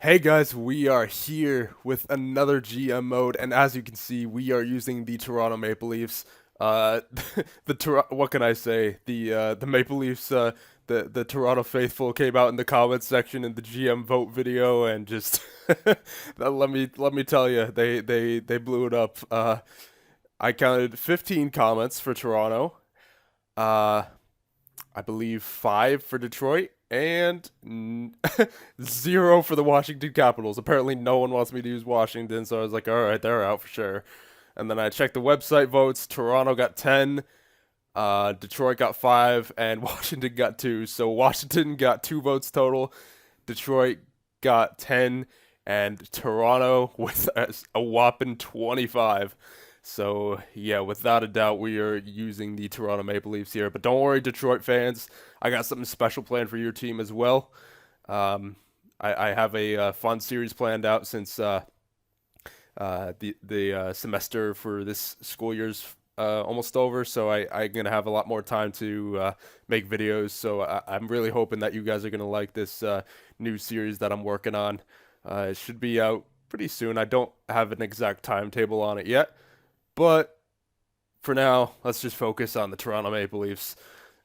Hey guys, we are here with another GM mode, and as you can see, we are using the Toronto Maple Leafs. Uh, what can I say? The Maple Leafs, the Toronto faithful came out in the comments section in the GM vote video, and just let me tell you, they blew it up. I counted 15 comments for Toronto. Uh, I believe five for Detroit and zero for the Washington Capitals. Apparently, no one wants me to use Washington, so I was like, all right, they're out for sure. And then I checked the website votes. Toronto got 10, Detroit got 5, and Washington got 2. So Washington got 2 votes total. Detroit got 10, and Toronto with a whopping 25. So, yeah, without a doubt, we are using the Toronto Maple Leafs here. But don't worry, Detroit fans, I got something special planned for your team as well. Um, I have a fun series planned out since the semester for this school year's almost over. So I'm gonna have a lot more time to make videos. So I'm really hoping that you guys are gonna like this new series that I'm working on. It should be out pretty soon. I don't have an exact timetable on it yet, but for now, let's just focus on the Toronto Maple Leafs.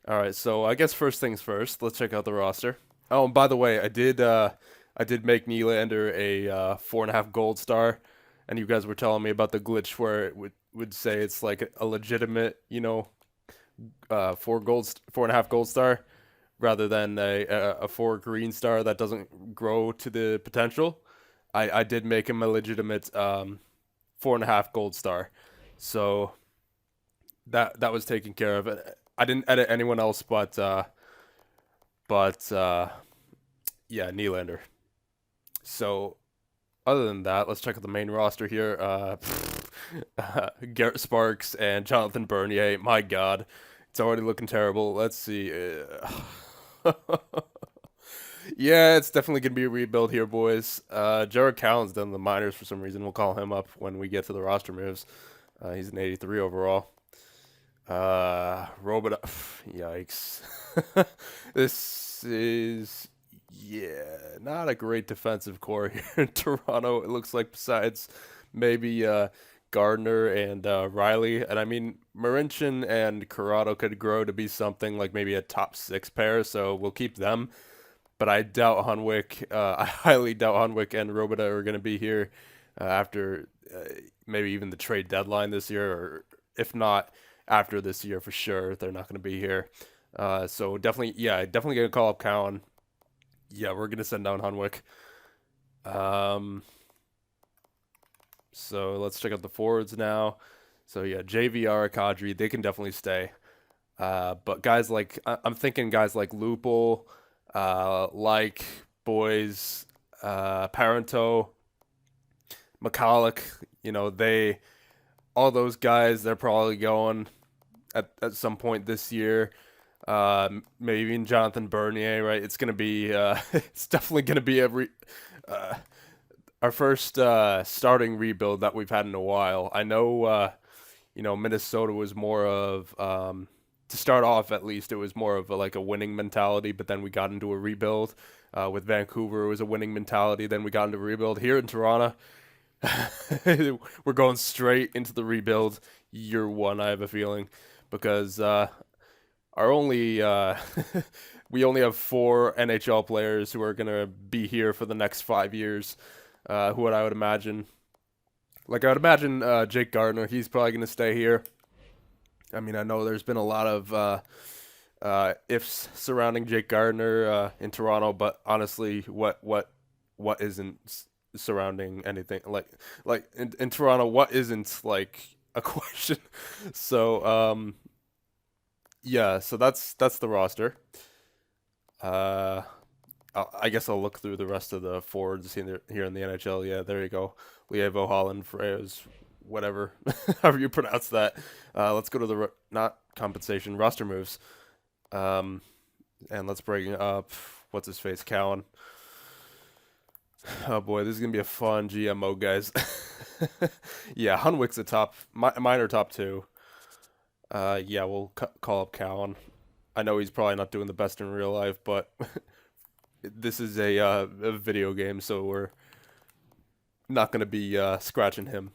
All right, so I guess first things first, let's check out the roster. Oh, and by the way, I did make Nylander a 4.5 gold star, and you guys were telling me about the glitch where it would say it's like a legitimate, 4.5 gold star, rather than a 4 green star that doesn't grow to the potential. I did make him a legitimate 4.5 gold star, so that was taken care of. I didn't edit anyone else, but yeah, Nylander. So other than that, let's check out the main roster here. Garrett Sparks and Jonathan Bernier. My God, it's already looking terrible. Let's see. Yeah, it's definitely gonna be a rebuild here, boys. Jared Cowan's done the minors for some reason. We'll call him up when we get to the roster moves. He's an 83 overall. Robot. Yikes. This is, yeah, not a great defensive core here in Toronto. It looks like besides maybe Gardner and Riley, and I mean Marincin and Corrado could grow to be something like maybe a top six pair. So we'll keep them. But I doubt Hunwick. I highly doubt Hunwick and Robota are going to be here after maybe even the trade deadline this year, or if not after this year for sure, they're not going to be here. So definitely, yeah, definitely gonna call up Cowan. Yeah, we're gonna send down Hunwick. Um, so let's check out the forwards now. So yeah, JVR, Kadri, they can definitely stay. But guys like I'm thinking guys like Lupul, like Boys, Parento, McCulloch, they all those guys, they're probably going at some point this year. Maybe even Jonathan Bernier, right? It's gonna be it's definitely gonna be uh, our first starting rebuild that we've had in a while. I know Minnesota was more of to start off at least it was more of like a winning mentality, but then we got into a rebuild. With Vancouver, it was a winning mentality. Then we got into a rebuild here in Toronto. We're going straight into the rebuild year one. I have a feeling because our only we only have four NHL players who are gonna be here for the next 5 years. Who would I would imagine? Like I would imagine Jake Gardner. He's probably gonna stay here. I mean, I know there's been a lot of ifs surrounding Jake Gardner in Toronto, but honestly, what isn't surrounding anything like in Toronto? What isn't like a question? So yeah, so that's the roster. Uh, I guess I'll look through the rest of the forwards here in the NHL. Yeah, there you go. Lievo, Holland, Freyas, whatever, however you pronounce that. Let's go to the not compensation roster moves. Um, and let's bring up what's his face, Cowan. Oh boy, this is gonna be a fun GMO, guys. Yeah, Hunwick's a mine are top two. Yeah, we'll call up Cowan. I know he's probably not doing the best in real life, but this is a video game, so we're not gonna be scratching him.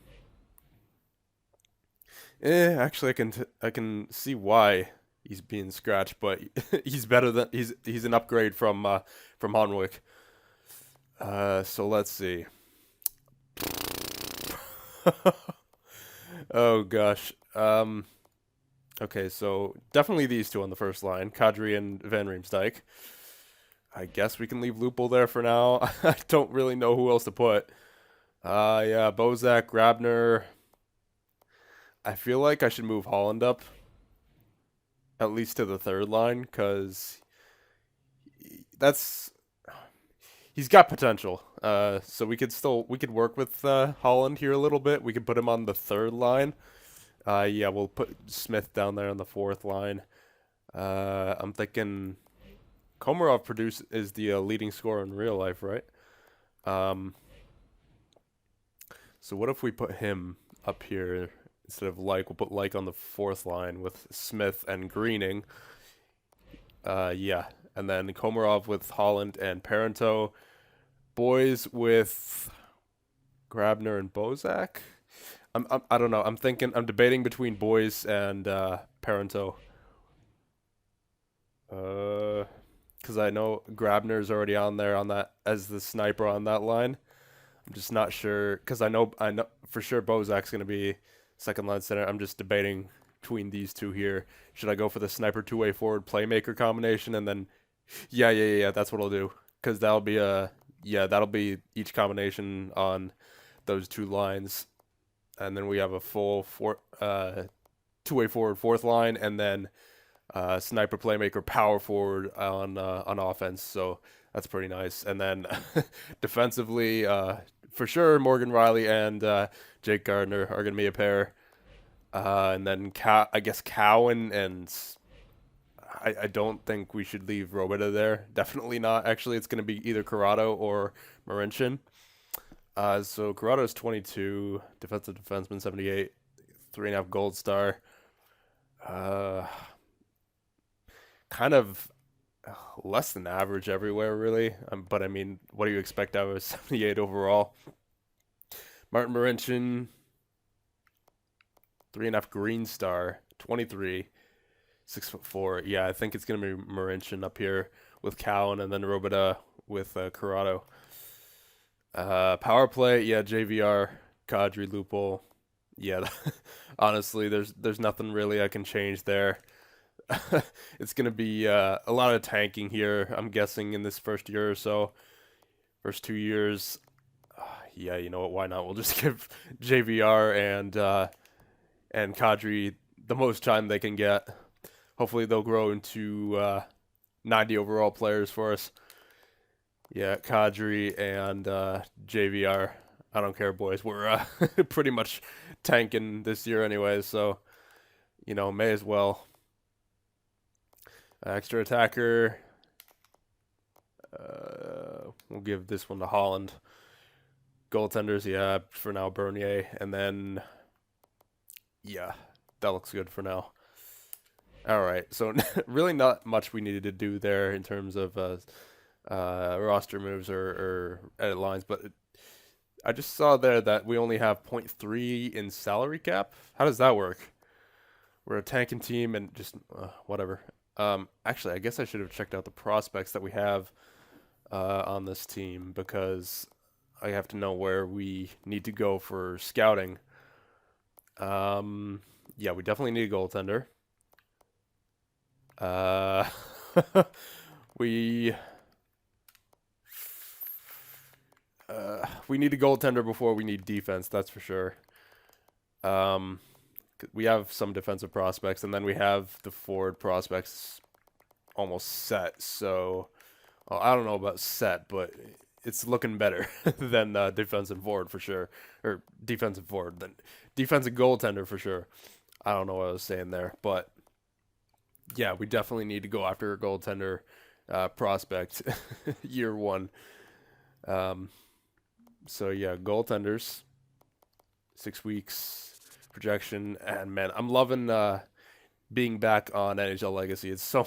Actually, I can see why he's being scratched, but he's better than he's an upgrade from Honwick. So let's see. Oh gosh. Okay, so definitely these two on the first line, Kadri and Van Riemsdyk. I guess we can leave Lupul there for now. I don't really know who else to put. Yeah, Bozak, Grabner. I feel like I should move Holland up at least to the third line because that's he's got potential. So we could work with Holland here a little bit. We could put him on the third line. Yeah, we'll put Smith down there on the fourth line. I'm thinking Komarov is the leading scorer in real life, right? Um, so what if we put him up here instead of like we'll put like on the fourth line with Smith and Greening. Yeah, and then Komarov with Holland and Parento. Boys with Grabner and Bozak. I don't know. I'm debating between Boys and Parento. Because I know Grabner's already on there on that as the sniper on that line. I'm just not sure because I know for sure Bozak's gonna be second line center. I'm just debating between these two here. Should I go for the sniper two-way forward playmaker combination and then yeah, that's what I'll do because that'll be each combination on those two lines, and then we have a full two-way forward fourth line, and then sniper playmaker power forward on offense. So that's pretty nice. And then defensively, for sure, Morgan Riley and Jake Gardner are going to be a pair. And then I guess Cowan and I don't think we should leave Robita there. Definitely not. Actually, it's going to be either Corrado or Marincin. So Corrado's 22, defensive defenseman 78, 3.5 gold star. Uh, Kind of less than average everywhere, really. But I mean, what do you expect out of a 78 overall? Martin Marincin, 3.5 green star, 23, 6'4". Yeah, I think it's gonna be Marincin up here with Cowan, and then Robita with Corrado. Power play, yeah, JVR, Kadri, Lupul. Yeah, honestly, there's nothing really I can change there. It's gonna be a lot of tanking here, I'm guessing, in this first year or so. First 2 years. Yeah, you know what? Why not? We'll just give JVR and Kadri the most time they can get. Hopefully, they'll grow into 90 overall players for us. Yeah, Kadri and JVR. I don't care, boys. We're pretty much tanking this year anyway, so may as well. Extra attacker. We'll give this one to Holland. Goaltenders, yeah, for now Bernier, and then yeah, that looks good for now. All right, so really not much we needed to do there in terms of roster moves or edit lines, but I just saw there that we only have point 0.3 in salary cap. How does that work? We're a tanking team and just whatever. Actually, I guess I should have checked out the prospects that we have on this team because I have to know where we need to go for scouting. Yeah, we definitely need a goaltender. Uh, we we need a goaltender before we need defense. That's for sure. Um, we have some defensive prospects, and then we have the forward prospects almost set. So, well, I don't know about set, but it's looking better than defensive forward for sure, or defensive forward than defensive goaltender for sure. I don't know what I was saying there, but yeah, we definitely need to go after a goaltender prospect year one. Um, so yeah, goaltenders, 6 weeks projection, and man, I'm loving being back on NHL Legacy. It's so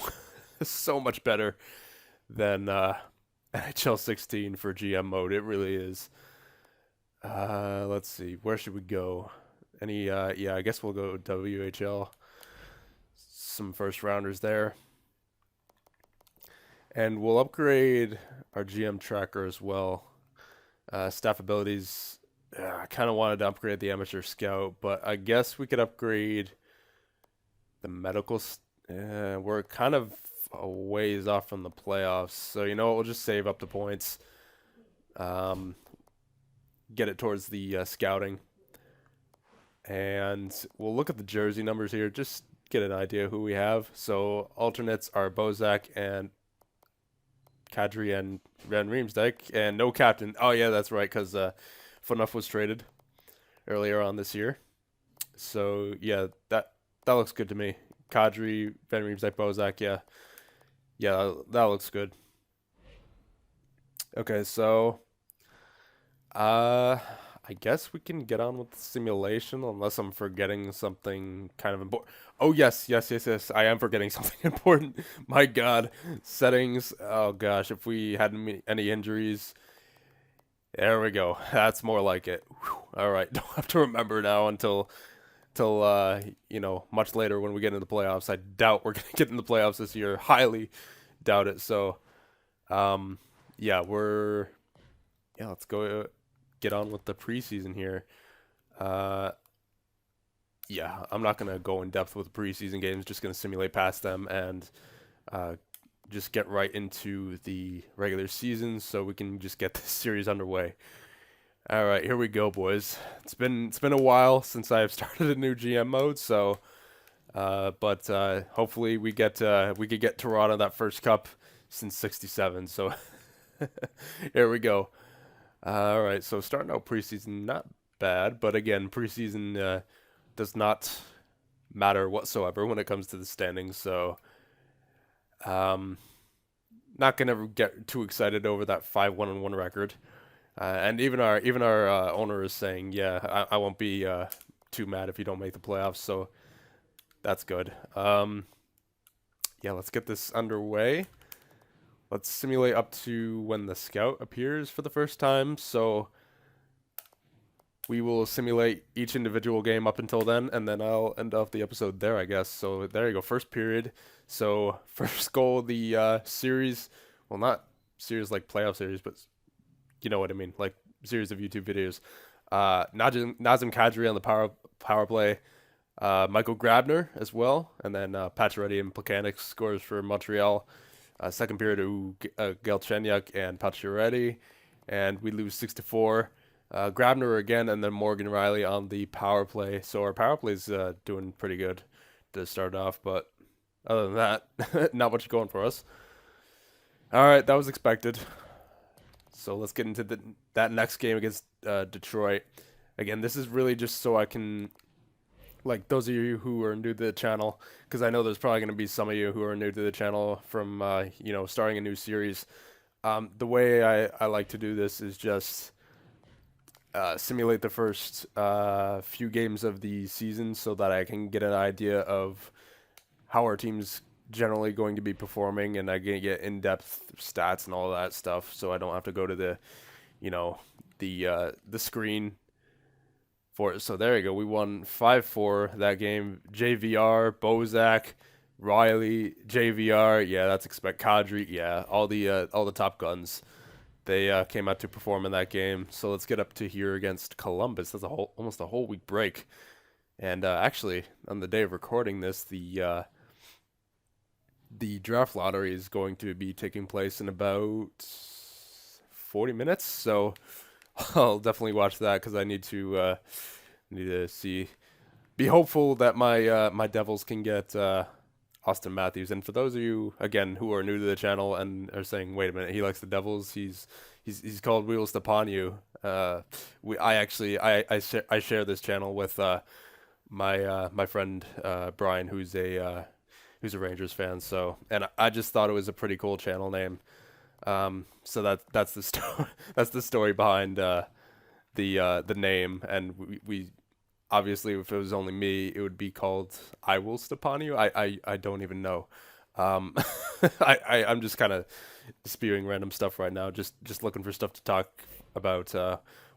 so much better than NHL 16 for GM mode. It really is. Let's see. Where should we go? Yeah, I guess we'll go WHL. Some first rounders there. And we'll upgrade our GM tracker as well. Staff abilities. I kind of wanted to upgrade the amateur scout, but I guess we could upgrade the medical. We're kind of a ways off from the playoffs, so you know what? We'll just save up the points. Um, get it towards the scouting, and we'll look at the jersey numbers here. Just get an idea who we have. So alternates are Bozak and Kadri and Van Riemsdyk, and no captain. Oh yeah, that's right, because Phaneuf was traded earlier on this year. So yeah, that looks good to me. Kadri, Van Riemsdyk, Bozak, yeah, that looks good. Okay, so uh, I guess we can get on with the simulation unless I'm forgetting something kind of important. Oh yes. I am forgetting something important. My God, settings. Oh gosh, if we had any injuries, there we go. That's more like it. Whew. All right, don't have to remember now until much later when we get into the playoffs. I doubt we're gonna get in the playoffs this year. Highly doubt it. So um, yeah, let's go get on with the preseason here. Uh, yeah, I'm not gonna go in depth with the preseason games. Just gonna simulate past them and uh, just get right into the regular season so we can just get this series underway. All right, here we go, boys. It's been a while since I've started a new GM mode, so but hopefully we could get Toronto that first cup since '67. So here we go. All right, so starting out preseason, not bad, but again, preseason does not matter whatsoever when it comes to the standings. So um, not gonna get too excited over that 5-1-1 record. And even our owner is saying, yeah, I won't be too mad if you don't make the playoffs. So that's good. Yeah, let's get this underway. Let's simulate up to when the scout appears for the first time. So we will simulate each individual game up until then, and then I'll end off the episode there, I guess. So there you go, first period. So first goal of the series, well, not series like playoff series, but you know what I mean, like series of YouTube videos. Nazem Kadri on the power play, Michael Grabner as well, and then Pacioretty and Plekanec scores for Montreal. Second period, Galchenyuk and Pacioretty, and we lose 6-4. Grabner again, and then Morgan Riley on the power play. So our power play is doing pretty good to start off, but other than that, not much going for us. All right, that was expected. So let's get into that next game against Detroit. Again, this is really just so I can, like, those of you who are new to the channel, because I know there's probably going to be some of you who are new to the channel from, starting a new series. The way I like to do this is just simulate the first few games of the season so that I can get an idea of how our team's generally going to be performing, and I can get in-depth stats and all that stuff, so I don't have to go to the screen for it. So there you go. We won 5-4 that game. JVR, Bozak, Riley, JVR. Yeah, that's expect Kadri. Yeah, all the top guns. They came out to perform in that game. So let's get up to here against Columbus. That's almost a whole week break. And actually, on the day of recording this, the draft lottery is going to be taking place in about 40 minutes. So I'll definitely watch that because I need to be hopeful that my Devils can get Austin Matthews. And for those of you again who are new to the channel and are saying, "Wait a minute, he likes the Devils. He's called Wheels upon you." I share this channel with my friend Brian, who's a Rangers fan. So, and I just thought it was a pretty cool channel name. So that's the story. That's the story behind the name. And we obviously, if it was only me, it would be called I Will Stepanu. I don't even know. Um, I'm just kind of spewing random stuff right now, just looking for stuff to talk about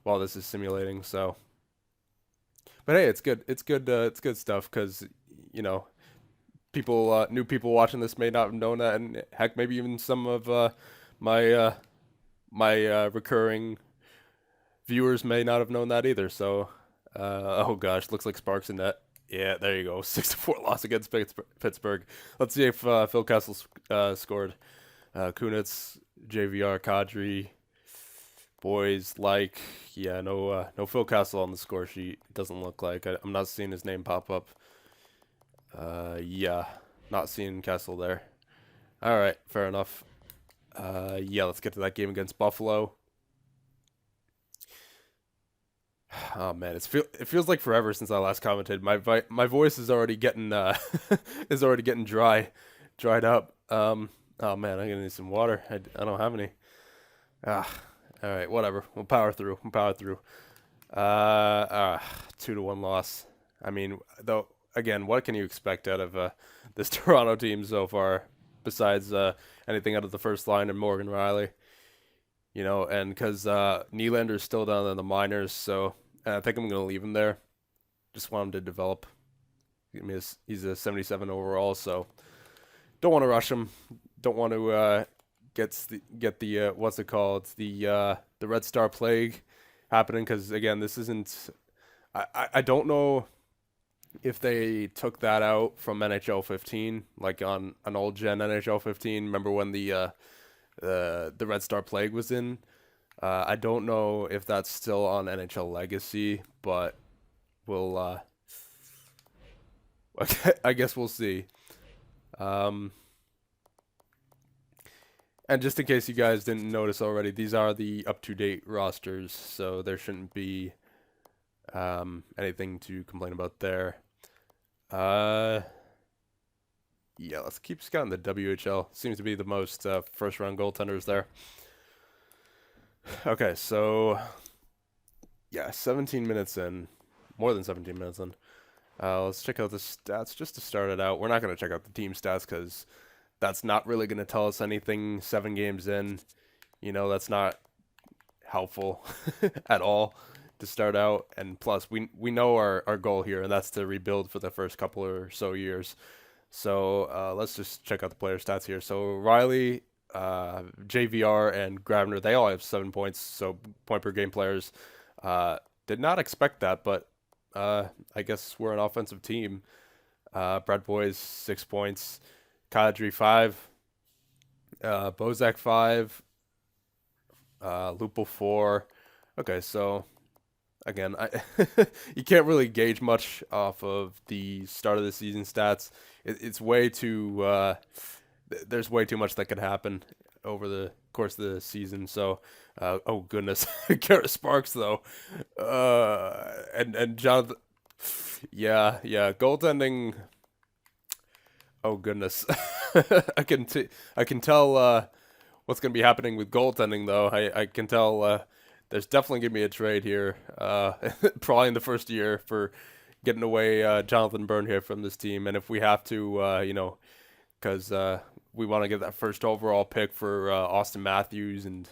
while this is simulating. So, but hey, it's good. It's good. It's good stuff because you know people, new people watching this may not have known that, and heck, maybe even some of my recurring viewers may not have known that either. So, oh gosh, looks like Sparks in net. Yeah, there you go. 6-4 loss against Pittsburgh. Let's see if Phil Kessel scored. Kunitz, JVR, Kadri, boys like, yeah, no Phil Kessel on the score sheet. Doesn't look like. I'm not seeing his name pop up. Yeah, not seeing Kessel there. All right, fair enough. Yeah, let's get to that game against Buffalo. Oh man, it feels like forever since I last commented. My voice is already getting is already getting dried up. Oh man, I'm gonna need some water. I don't have any. Ah, all right, whatever. We'll power through. We'll power through. 2-1 loss. I mean, though, again, what can you expect out of this Toronto team so far, besides anything out of the first line and Morgan Riley? You know, and because Nylander's still down in the minors, so I think I'm gonna leave him there. Just want him to develop. He's a 77 overall, so don't want to rush him. Don't want to get the what's it called, the Red Star plague happening, because again, this isn't. I don't know if they took that out from NHL 15, like on an old gen NHL 15. Remember when the Red Star plague was in? I don't know if that's still on NHL Legacy, but we'll. I guess we'll see. Um, and just in case you guys didn't notice already, these are the up-to-date rosters, so there shouldn't be anything to complain about there. Yeah, let's keep scouting the WHL. Seems to be the most first-round goaltenders there. Okay, so yeah, 17 minutes in, more than 17 minutes in. Let's check out the stats just to start it out. We're not going to check out the team stats because that's not really going to tell us anything 7 games in. You know, that's not helpful at all to start out. And plus, we know our goal here, and that's to rebuild for the first couple or so years. So let's just check out the player stats here. So Riley, JVR, and Grabner, they all have 7 points, so point per game players. Did not expect that, but I guess we're an offensive team. Brad Boys, 6 points. Kadri, 5. Bozak, 5. Lupo, 4. Okay, so again, you can't really gauge much off of the start of the season stats. It's way too there's way too much that could happen over the course of the season. So, oh goodness, Garrett Sparks though, and Jonathan, yeah, goaltending. Oh goodness, I can tell what's gonna be happening with goaltending though. I can tell there's definitely gonna be a trade here, probably in the first year for getting away Jonathan Byrne here from this team, and if we have to, because we want to get that first overall pick for Austin Matthews and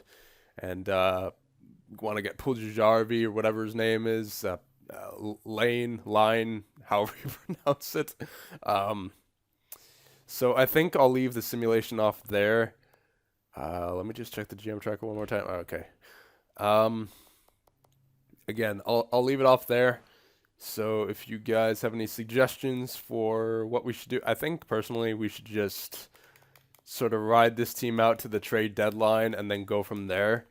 want to get Puljujärvi or whatever his name is, Line, however you pronounce it. So I think I'll leave the simulation off there. Let me just check the GM tracker one more time. Okay. Again, I'll leave it off there. So if you guys have any suggestions for what we should do, I think personally we should just sort of ride this team out to the trade deadline and then go from there.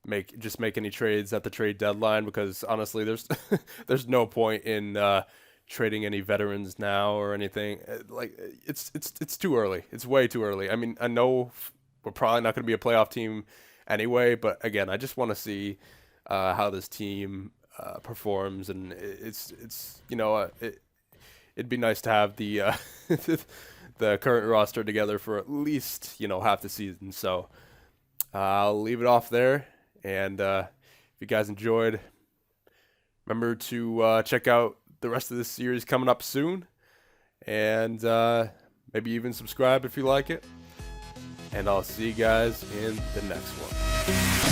Make any trades at the trade deadline, because honestly, there's no point in trading any veterans now or anything. Like it's too early. It's way too early. I mean, I know we're probably not going to be a playoff team anyway, but again, I just want to see how this team performs, and it's it'd be nice to have the the current roster together for at least half the season. So I'll leave it off there, and if you guys enjoyed, remember to check out the rest of this series coming up soon, and Maybe even subscribe if you like it. And I'll see you guys in the next one.